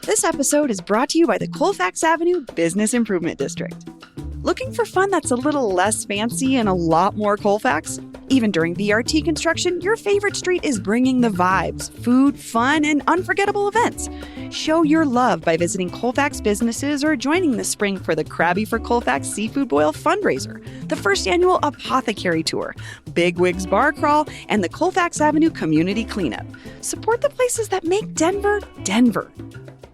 This episode is brought to you by the Colfax Avenue Business Improvement District. Looking for fun that's a little less fancy and a lot more Colfax? Even during VRT construction, your favorite street is bringing the vibes, food, fun, and unforgettable events. Show your love by visiting Colfax businesses or joining this spring for the Krabby for Colfax Seafood Boil fundraiser, the first annual Apothecary Tour, Big Wigs Bar Crawl, and the Colfax Avenue Community Cleanup. Support the places that make Denver, Denver.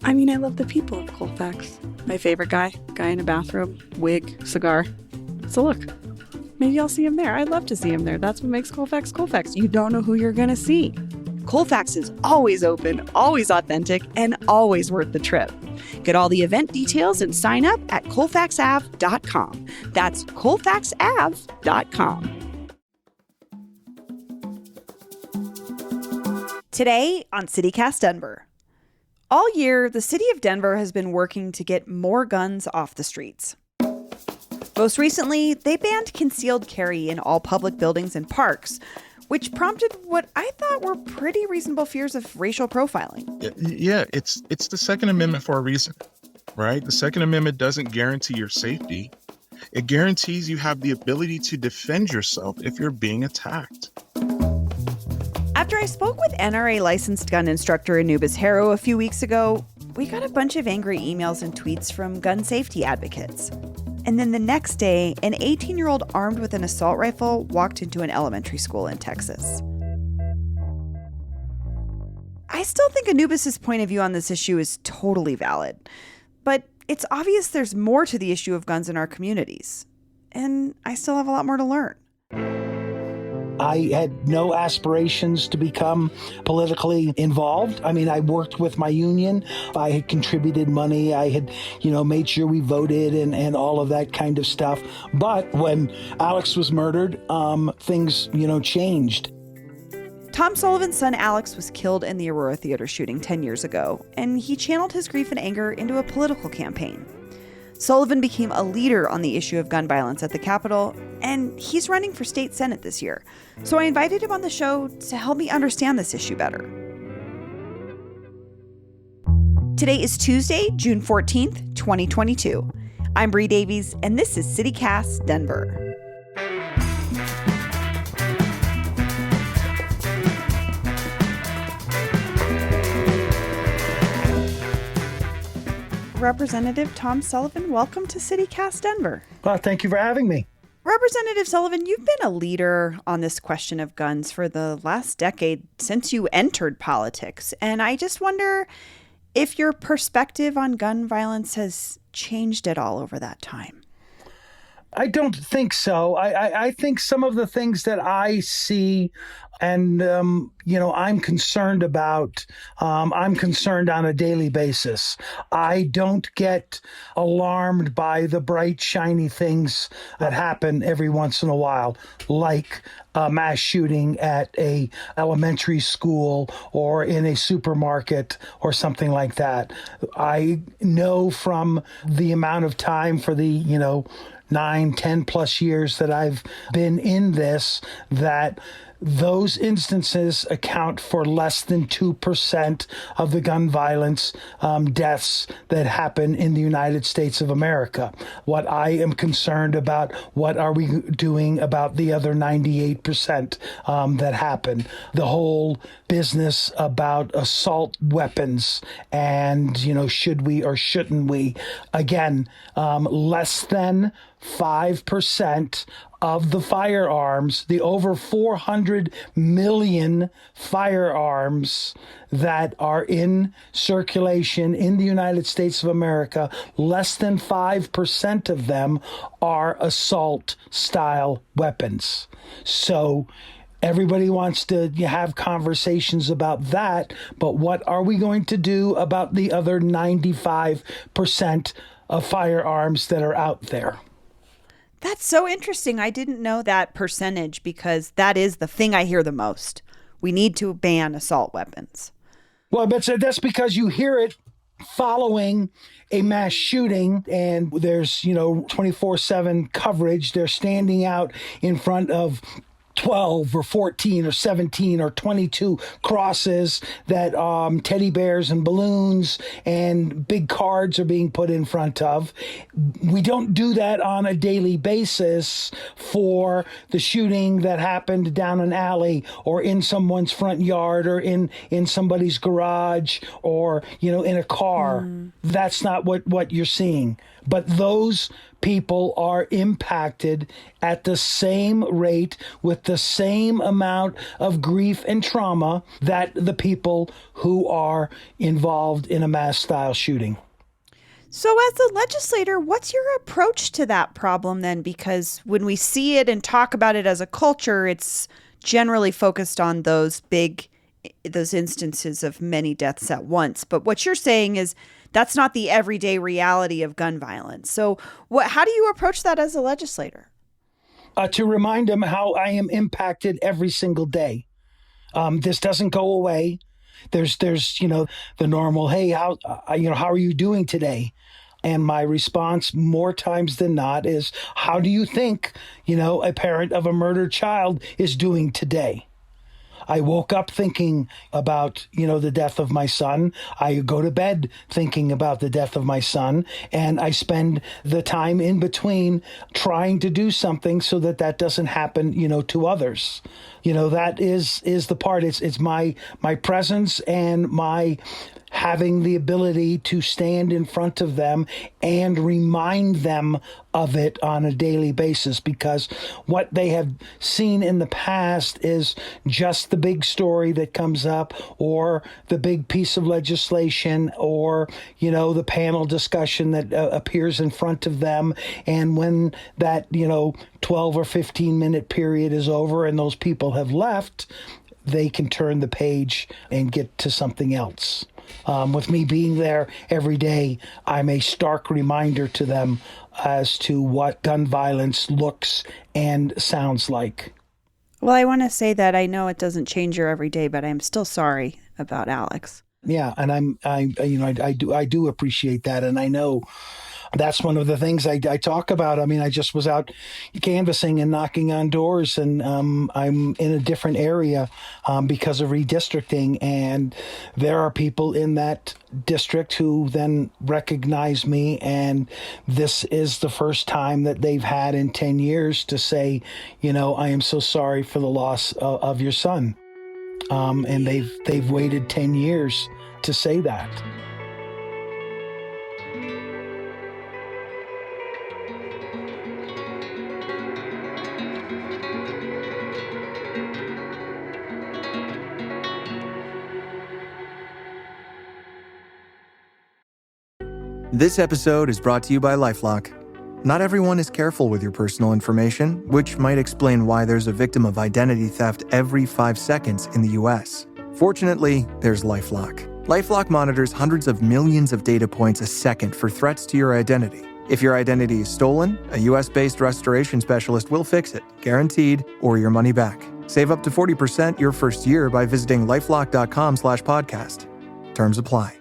I mean, I love the people of Colfax. My favorite guy in a bathrobe, wig, cigar. So look, maybe I'll see him there. I'd love to see him there. That's what makes Colfax Colfax. You don't know who you're going to see. Colfax is always open, always authentic, and always worth the trip. Get all the event details and sign up at colfaxav.com. That's colfaxav.com. Today on CityCast Denver. All year, the city of Denver has been working to get more guns off the streets. Most recently, they banned concealed carry in all public buildings and parks, which prompted what I thought were pretty reasonable fears of racial profiling. Yeah, it's the Second Amendment for a reason, right? The Second Amendment doesn't guarantee your safety. It guarantees you have the ability to defend yourself if you're being attacked. After I spoke with NRA licensed gun instructor Anubis Harrow a few weeks ago, we got a bunch of angry emails and tweets from gun safety advocates. And then the next day, an 18-year-old armed with an assault rifle walked into an elementary school in Texas. I still think Anubis's point of view on this issue is totally valid, but it's obvious there's more to the issue of guns in our communities, and I still have a lot more to learn. I had no aspirations to become politically involved. I mean, I worked with my union. I had contributed money. I had, made sure we voted and all of that kind of stuff. But when Alex was murdered, things, changed. Tom Sullivan's son Alex was killed in the Aurora Theater shooting 10 years ago, and he channeled his grief and anger into a political campaign. Sullivan became a leader on the issue of gun violence at the Capitol, and he's running for state senate this year. So I invited him on the show to help me understand this issue better. Today is Tuesday, June 14th, 2022. I'm Bree Davies, and this is CityCast Denver. Representative Tom Sullivan, welcome to CityCast Denver. Well, thank you for having me. Representative Sullivan, you've been a leader on this question of guns for the last decade since you entered politics. And I just wonder if your perspective on gun violence has changed at all over that time. I don't think so. I think some of the things that I see and, I'm concerned about, I'm concerned on a daily basis. I don't get alarmed by the bright, shiny things that happen every once in a while, like a mass shooting at a elementary school or in a supermarket or something like that. I know from the amount of time for the, 9, 10 plus years that I've been in this, that those instances account for less than 2% of the gun violence deaths that happen in the United States of America. What I am concerned about, what are we doing about the other 98% that happen? The whole business about assault weapons and, should we or shouldn't we? Again, less than 5% of the firearms, the over 400 million firearms that are in circulation in the United States of America, less than 5% of them are assault-style weapons. So everybody wants to have conversations about that, but what are we going to do about the other 95% of firearms that are out there? That's so interesting. I didn't know that percentage because that is the thing I hear the most. We need to ban assault weapons. Well, but that's because you hear it following a mass shooting and there's, 24/7 coverage. They're standing out in front of 12 or 14 or 17 or 22 crosses that teddy bears and balloons and big cards are being put in front of. We don't do that on a daily basis for the shooting that happened down an alley or in someone's front yard or in somebody's garage or, in a car. That's not what you're seeing. But those people are impacted at the same rate with the same amount of grief and trauma that the people who are involved in a mass style shooting. So as a legislator, what's your approach to that problem then? Because when we see it and talk about it as a culture, it's generally focused on those instances of many deaths at once. But what you're saying is that's not the everyday reality of gun violence. So how do you approach that as a legislator? To remind them how I am impacted every single day. This doesn't go away. There's the normal, hey, how are you doing today? And my response more times than not is, how do you think, a parent of a murdered child is doing today? I woke up thinking about, the death of my son. I go to bed thinking about the death of my son. And I spend the time in between trying to do something so that doesn't happen, to others. That is the part. It's my presence and my having the ability to stand in front of them and remind them of it on a daily basis, because what they have seen in the past is just the big story that comes up or the big piece of legislation or, the panel discussion that appears in front of them. And when that, 12 or 15 minute period is over and those people have left, they can turn the page and get to something else. With me being there every day, I'm a stark reminder to them as to what gun violence looks and sounds like. Well, I want to say that I know it doesn't change your everyday, but I'm still sorry about Alex. Yeah, and I do appreciate that, and I know that's one of the things I talk about. I mean, I just was out canvassing and knocking on doors, and I'm in a different area because of redistricting. And there are people in that district who then recognize me. And this is the first time that they've had in 10 years to say, I am so sorry for the loss of your son. And they've waited 10 years to say that. This episode is brought to you by LifeLock. Not everyone is careful with your personal information, which might explain why there's a victim of identity theft every 5 seconds in the US. Fortunately, there's LifeLock. LifeLock monitors hundreds of millions of data points a second for threats to your identity. If your identity is stolen, a US-based restoration specialist will fix it, guaranteed, or your money back. Save up to 40% your first year by visiting lifelock.com/podcast. Terms apply.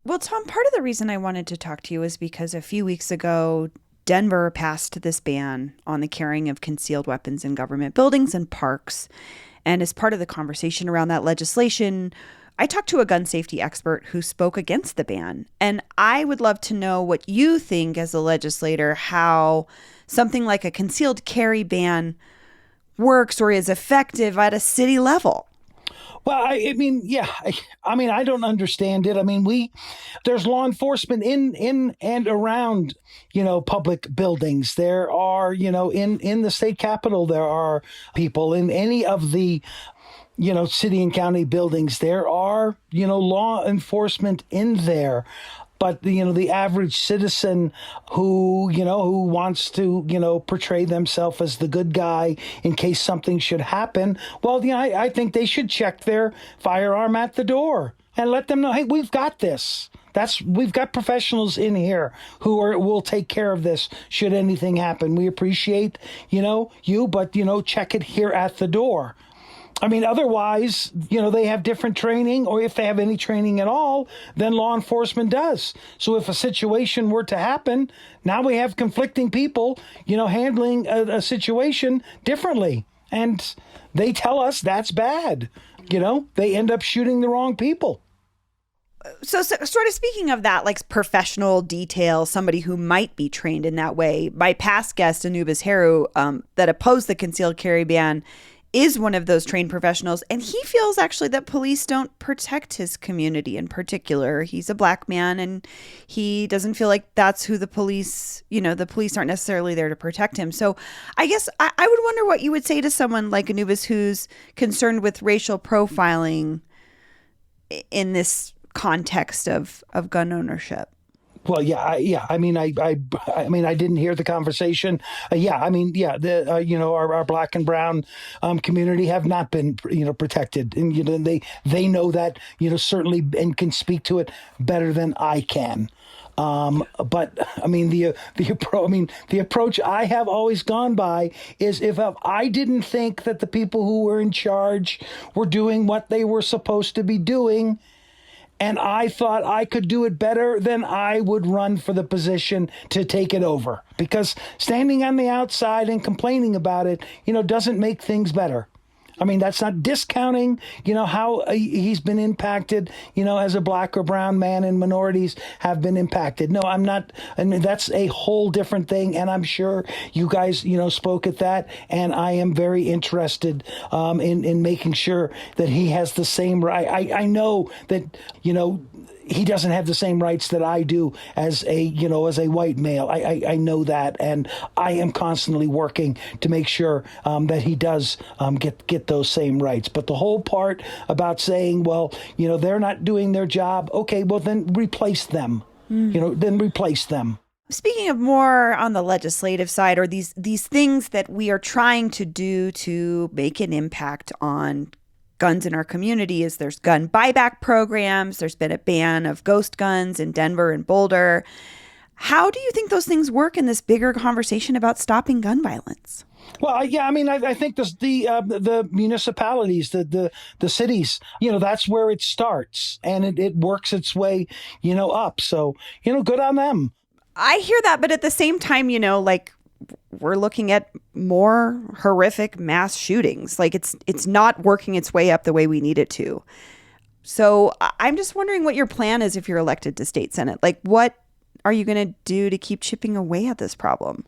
Well, Tom, part of the reason I wanted to talk to you is because a few weeks ago, Denver passed this ban on the carrying of concealed weapons in government buildings and parks. And as part of the conversation around that legislation, I talked to a gun safety expert who spoke against the ban. And I would love to know what you think as a legislator, how something like a concealed carry ban works or is effective at a city level. Well, I don't understand it. I mean, there's law enforcement in and around, public buildings. There are, in the state capitol, there are people in any of the, city and county buildings. There are, law enforcement in there. But, the average citizen who wants to, portray themselves as the good guy in case something should happen, well, I think they should check their firearm at the door and let them know, hey, we've got this. We've got professionals in here who will take care of this should anything happen. We appreciate, you, but, check it here at the door. I mean, otherwise, they have different training, or if they have any training at all, than law enforcement does. So if a situation were to happen, now we have conflicting people, handling a situation differently. And they tell us that's bad. They end up shooting the wrong people. So sort of speaking of that, like professional detail, somebody who might be trained in that way, my past guest, Anubis Heru, that opposed the concealed carry ban, is one of those trained professionals. And he feels actually that police don't protect his community in particular. He's a black man and he doesn't feel like that's who the police aren't necessarily there to protect him. So I guess I would wonder what you would say to someone like Anubis who's concerned with racial profiling in this context of gun ownership. Well, I mean, I didn't hear the conversation. Our black and brown community have not been, protected, and they know that, certainly, and can speak to it better than I can. But I mean, the approach I have always gone by is if I didn't think that the people who were in charge were doing what they were supposed to be doing, and I thought I could do it better, then I would run for the position to take it over. Because standing on the outside and complaining about it, doesn't make things better. I mean, that's not discounting, how he's been impacted, as a black or brown man, and minorities have been impacted. No, I'm not. I mean, that's a whole different thing. And I'm sure you guys, spoke at that. And I am very interested in making sure that he has the same right. I know that, he doesn't have the same rights that I do as a white male. I know that, and I am constantly working to make sure that he does get those same rights. But the whole part about saying, well, they're not doing their job. Okay, well then replace them. Then replace them. Speaking of more on the legislative side, or these things that we are trying to do to make an impact on guns in our community, is there's gun buyback programs. There's been a ban of ghost guns in Denver and Boulder. How do you think those things work in this bigger conversation about stopping gun violence? Well, I think the municipalities, the cities, that's where it starts, and it works its way, up. So, good on them. I hear that, but at the same time, we're looking at more horrific mass shootings. Like it's not working its way up the way we need it to. So I'm just wondering what your plan is if you're elected to state senate. Like, what are you going to do to keep chipping away at this problem?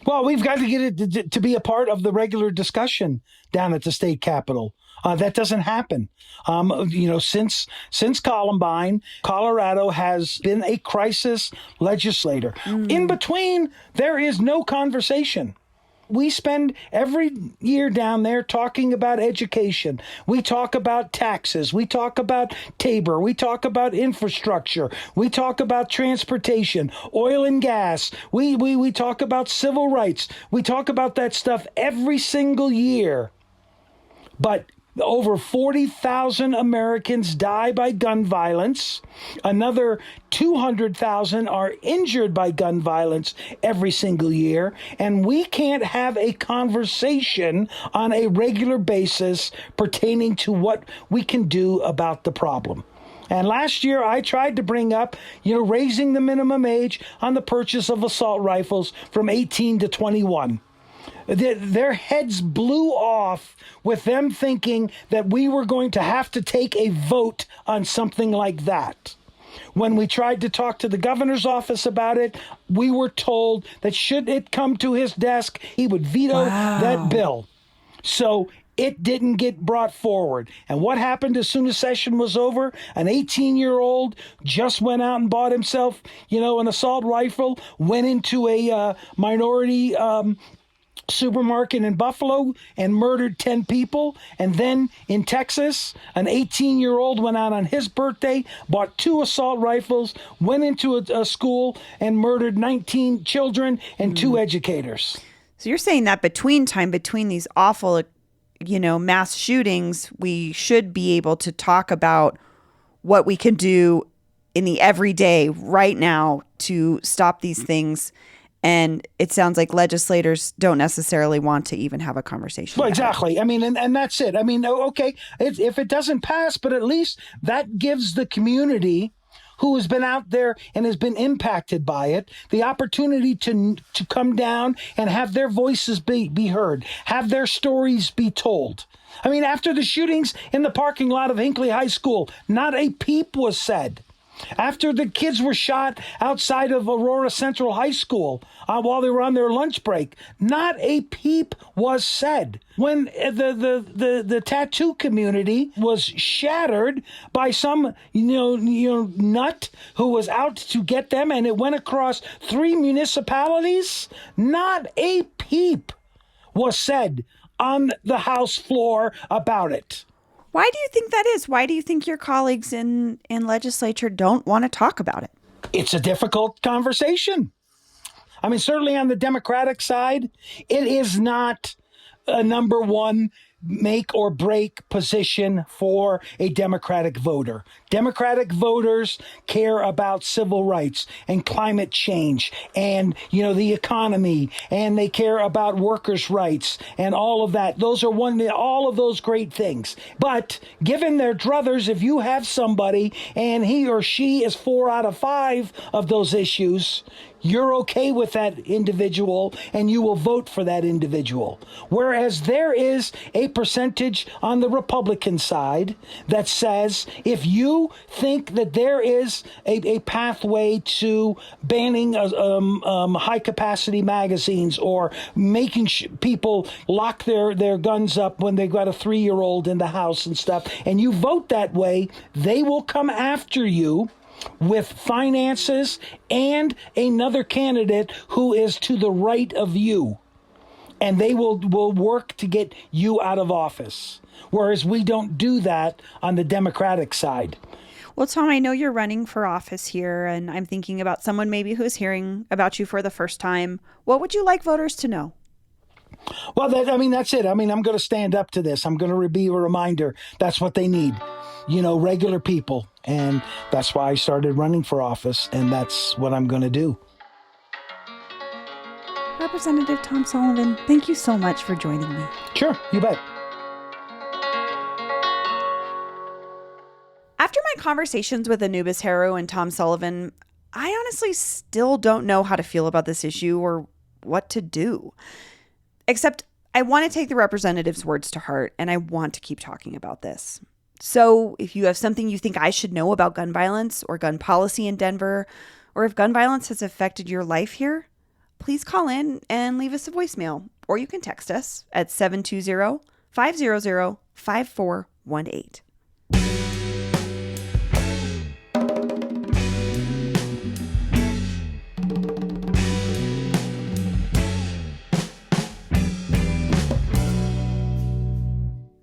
Well, we've got to get it to be a part of the regular discussion down at the state capitol. That doesn't happen. Since Columbine, Colorado has been a crisis legislator. In between, there is no conversation. We spend every year down there talking about education. We talk about taxes. We talk about Tabor. We talk about infrastructure. We talk about transportation, oil and gas. We talk about civil rights. We talk about that stuff every single year. But over 40,000 Americans die by gun violence. Another 200,000 are injured by gun violence every single year. And we can't have a conversation on a regular basis pertaining to what we can do about the problem. And last year, I tried to bring up, raising the minimum age on the purchase of assault rifles from 18 to 21. Their heads blew off with them thinking that we were going to have to take a vote on something like that. When we tried to talk to the governor's office about it, we were told that should it come to his desk, he would veto that bill. So it didn't get brought forward. And what happened as soon as session was over? An 18-year-old just went out and bought himself, an assault rifle, went into a minority supermarket in Buffalo and murdered 10 people. And then in Texas, an 18-year-old went out on his birthday, bought 2 assault rifles, went into a school and murdered 19 children and 2 educators. So you're saying that between these awful, mass shootings, we should be able to talk about what we can do in the everyday right now to stop these things And it sounds like legislators don't necessarily want to even have a conversation. Well, exactly. I mean, and that's it. I mean, okay, if it doesn't pass, but at least that gives the community who has been out there and has been impacted by it the opportunity to come down and have their voices be heard, have their stories be told. I mean, after the shootings in the parking lot of Hinckley High School, not a peep was said. After the kids were shot outside of Aurora Central High School while they were on their lunch break, not a peep was said. When the tattoo community was shattered by some nut who was out to get them, and it went across 3 municipalities, not a peep was said on the House floor about it. Why do you think that is? Why do you think your colleagues in legislature don't want to talk about it? It's a difficult conversation. I mean, certainly on the Democratic side, it is not a number one make or break position for a Democratic voter. Democratic voters care about civil rights and climate change and, the economy, and they care about workers' rights and all of that. Those are all of those great things. But given their druthers, if you have somebody and he or she is 4 out of 5 of those issues, you're okay with that individual and you will vote for that individual. Whereas there is a percentage on the Republican side that says if you think that there is a pathway to banning high-capacity magazines or making people lock their guns up when they've got a 3-year-old in the house and stuff, and you vote that way, they will come after you with finances and another candidate who is to the right of you. And they will work to get you out of office. Whereas we don't do that on the Democratic side. Well, Tom, I know you're running for office here, and I'm thinking about someone maybe who's hearing about you for the first time. What would you like voters to know? Well, that's it. I mean, I'm going to stand up to this. I'm going to be a reminder. That's what they need. Regular people. And that's why I started running for office, and that's what I'm going to do. Representative Tom Sullivan, thank you so much for joining me. Sure, you bet. After my conversations with Anubis Harrow and Tom Sullivan, I honestly still don't know how to feel about this issue or what to do. Except I want to take the representative's words to heart, and I want to keep talking about this. So if you have something you think I should know about gun violence or gun policy in Denver, or if gun violence has affected your life here, please call in and leave us a voicemail, or you can text us at 720-500-5418.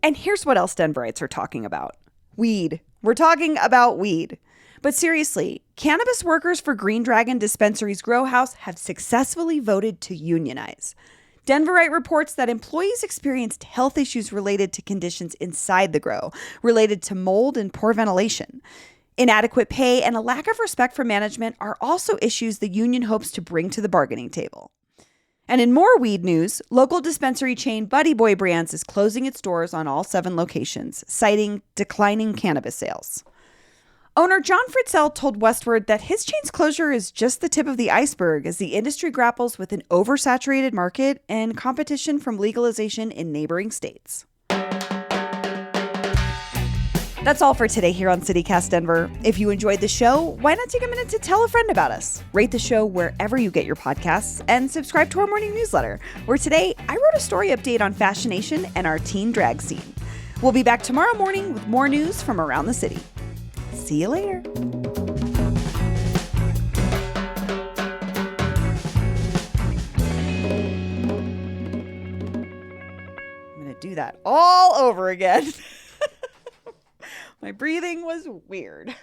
And here's what else Denverites are talking about. Weed. We're talking about weed. But seriously, cannabis workers for Green Dragon Dispensary's grow house have successfully voted to unionize. Denverite reports that employees experienced health issues related to conditions inside the grow, related to mold and poor ventilation. Inadequate pay and a lack of respect for management are also issues the union hopes to bring to the bargaining table. And in more weed news, local dispensary chain Buddy Boy Brands is closing its doors on all 7 locations, citing declining cannabis sales. Owner John Fritzell told Westward that his chain's closure is just the tip of the iceberg as the industry grapples with an oversaturated market and competition from legalization in neighboring states. That's all for today here on CityCast Denver. If you enjoyed the show, why not take a minute to tell a friend about us? Rate the show wherever you get your podcasts and subscribe to our morning newsletter, where today I wrote a story update on Fashion Nation and our teen drag scene. We'll be back tomorrow morning with more news from around the city. See you later. I'm going to do that all over again. My breathing was weird.